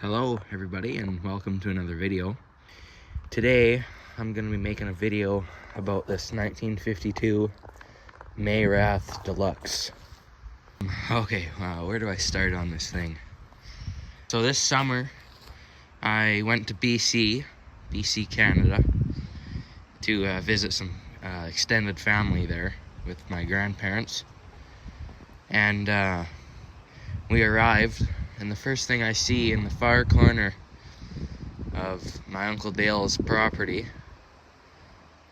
Hello everybody and welcome to another video. Today I'm going to be making a video about this 1952 Mayrath Deluxe. Okay, where do I start on this thing? So this summer I went to BC, Canada, to visit some extended family there with my grandparents. And we arrived, and the first thing I see in the far corner of my Uncle Dale's property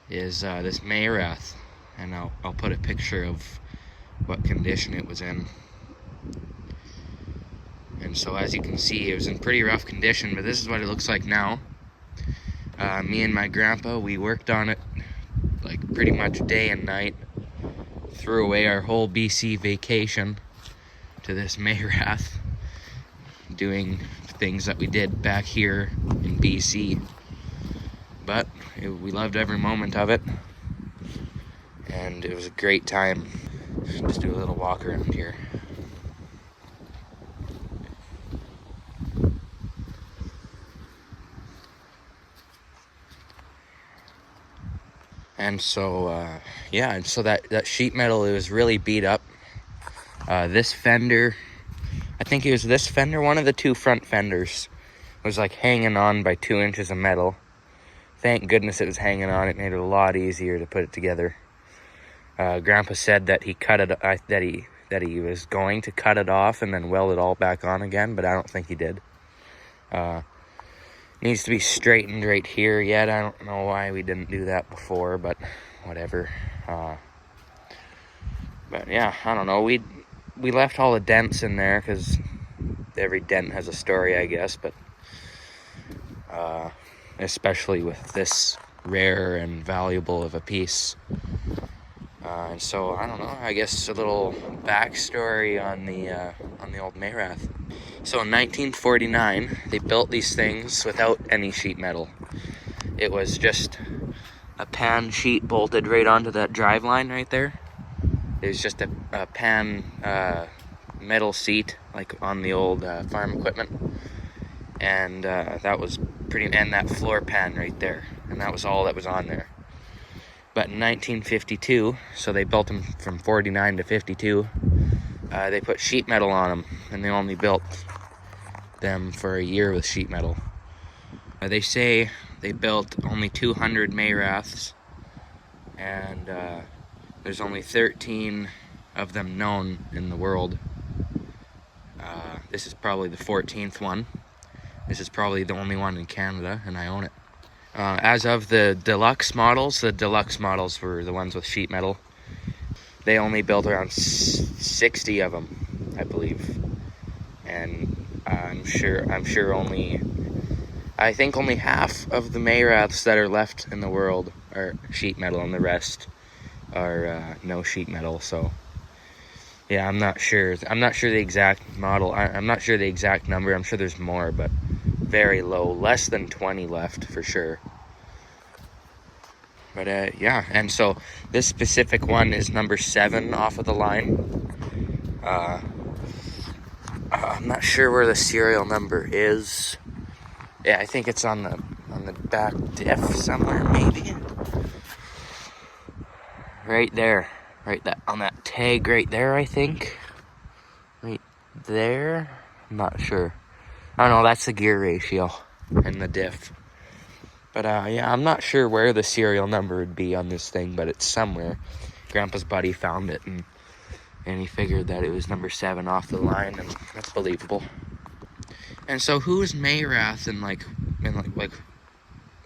is this mayrath, and I'll put a picture of what condition it was in. And so as you can see, it was in pretty rough condition, but this is what it looks like now. Me and my grandpa, we worked on it like pretty much day and night, threw away our whole BC vacation to this mayrath, doing things that we did back here in BC. But we loved every moment of it, and it was a great time. Just do a little walk around here. And so yeah, so that sheet metal, it was really beat up. This fender, I think it was this fender, one of the two front fenders, was like hanging on by 2 inches of metal. Thank goodness it was hanging on. It made it a lot easier to put it together. Grandpa said that he cut it, that he was going to cut it off and then weld it all back on again, but I don't think he did. Needs to be straightened right here yet. I don't know why we didn't do that before, but whatever. But yeah, I don't know. We left all the dents in there because every dent has a story, I guess. But especially with this rare and valuable of a piece. And so I don't know. I guess a little backstory on the old mayrath. So in 1949, they built these things without any sheet metal. It was just a pan sheet bolted right onto that drive line right there. There's just a pan metal seat like on the old farm equipment, and that was and that floor pan right there, and that was all that was on there. But in 1952, so they built them from 49 to 52, they put sheet metal on them, and they only built them for a year with sheet metal. They say they built only 200 mayraths, and there's only 13 of them known in the world. This is probably the 14th one. This is probably the only one in Canada, and I own it. As of the deluxe models were the ones with sheet metal. They only built around 60 of them, I believe. And I'm sure only, I think only half of the mayraths that are left in the world are sheet metal, and the rest are no sheet metal. So yeah, I'm not sure the exact model. I'm not sure the exact number. I'm sure there's more, but very low, less than 20 left for sure. But yeah, and so this specific one is number 7 off of the line. I'm not sure where the serial number is. Yeah, I think it's on the back diff somewhere, maybe. Right there, on that tag right there, I think. Right there, I'm not sure. I don't know, that's the gear ratio and the diff. But yeah, I'm not sure where the serial number would be on this thing, but it's somewhere. Grandpa's buddy found it, and he figured that it was number 7 off the line, and that's believable. And so who's mayrath, and like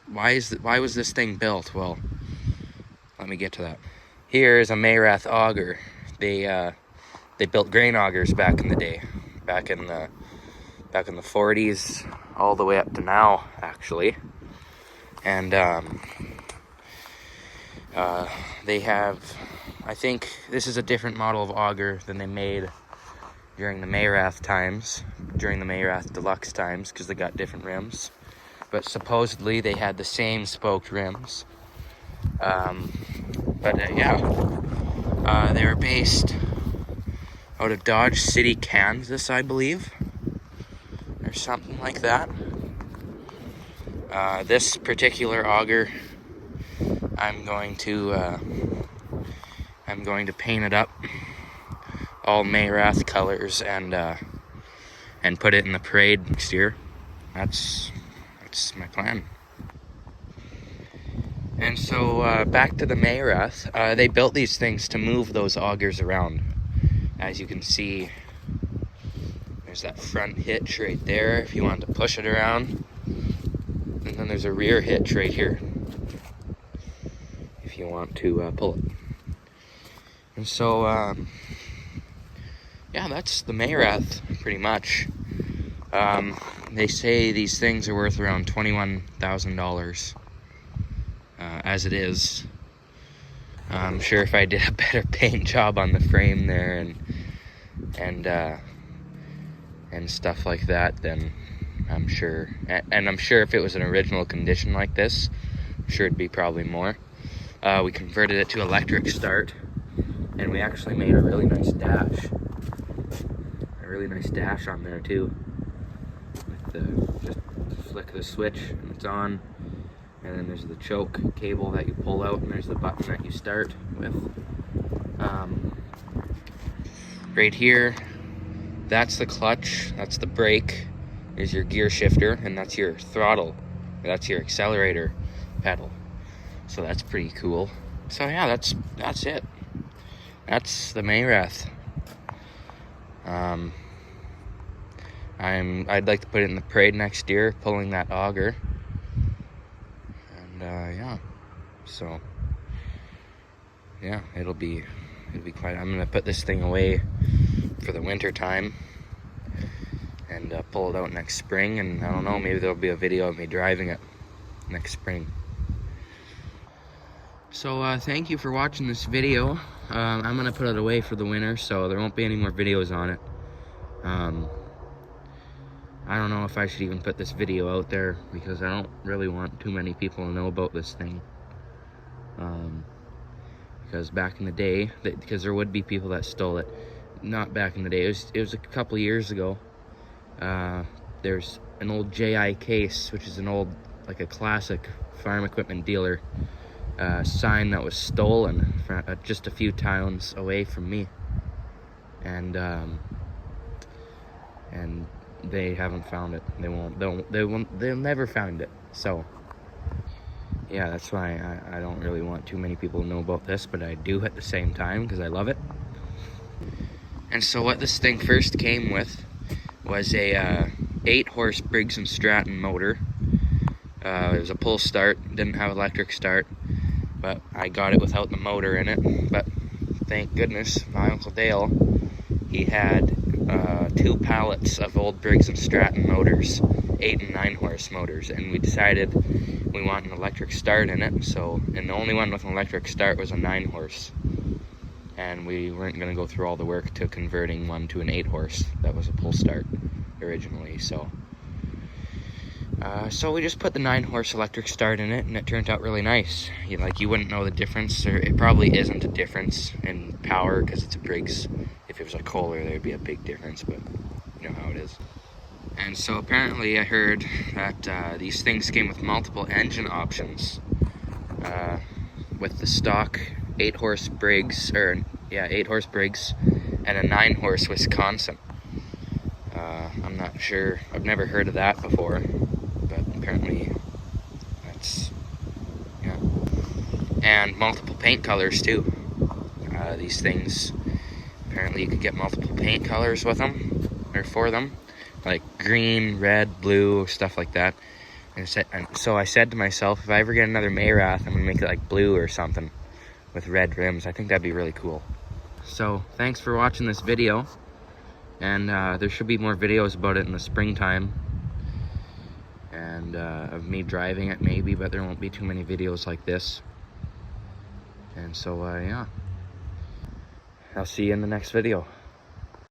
why was this thing built? Well, let me get to that. Here is a mayrath auger. They built grain augers back in the day, back in the 40s, all the way up to now, actually. And they have, I think this is a different model of auger than they made during the mayrath times, during the mayrath deluxe times, because they got different rims. But supposedly they had the same spoked rims. But yeah, they were based out of Dodge City, Kansas, I believe. or something like that. This particular auger, I'm going to paint it up all mayrath colors and put it in the parade next year. That's my plan. And so back to the mayrath. They built these things to move those augers around. As you can see, there's that front hitch right there if you want to push it around. And then there's a rear hitch right here if you want to pull it. And so, yeah, that's the mayrath pretty much. They say these things are worth around $21,000 as it is. I'm sure if I did a better paint job on the frame there and stuff like that, then I'm sure. And I'm sure if it was an original condition like this, I'm sure it'd be probably more. We converted it to electric start, and we actually made a really nice dash. A really nice dash on there too. Just flick the switch and it's on. And then there's the choke cable that you pull out, and there's the button that you start with. Right here, that's the clutch, that's the brake, is your gear shifter, and that's your throttle. That's your accelerator pedal. So that's pretty cool. So yeah, that's it. That's the mayrath. I'd like to put it in the parade next year, pulling that auger. Yeah, so yeah, it'll be quite. I'm gonna put this thing away for the winter time and pull it out next spring, and I don't know, maybe there'll be a video of me driving it next spring. So thank you for watching this video. I'm gonna put it away for the winter, so there won't be any more videos on it. I don't know if I should even put this video out there, because I don't really want too many people to know about this thing. Because back in the day, because there would be people that stole it. Not back in the day, it was a couple years ago. There's an old JI case, which is an old, like a classic farm equipment dealer sign that was stolen from just a few towns away from me. And they haven't found it. They'll never find it. So yeah, that's why I don't really want too many people to know about this, but I do at the same time, because I love it. And so what this thing first came with was a 8-horse Briggs & Stratton motor. It was a pull start, didn't have electric start, but I got it without the motor in it. But thank goodness, my Uncle Dale, he had 2 pallets of old Briggs & Stratton motors, 8 and 9 horse motors, and we decided we want an electric start in it. So, and the only one with an electric start was a 9 horse, and we weren't going to go through all the work to converting one to an 8 horse that was a pull start originally. So we just put the 9 horse electric start in it, and it turned out really nice. You wouldn't know the difference, or it probably isn't a difference in power because it's a Briggs. If it was a Kohler, there'd be a big difference, but you know how it is. And so apparently I heard that these things came with multiple engine options, with the stock 8-horse Briggs, 8-horse Briggs, and a 9-horse Wisconsin. I'm not sure, I've never heard of that before, but apparently that's, yeah. And multiple paint colors too. These things, apparently you could get multiple paint colors with them, or for them, like green, red, blue, stuff like that. And so I said to myself, if I ever get another mayrath, I'm gonna make it like blue or something with red rims. I think that'd be really cool. So thanks for watching this video, and there should be more videos about it in the springtime, and of me driving it maybe, but there won't be too many videos like this. And so yeah, I'll see you in the next video.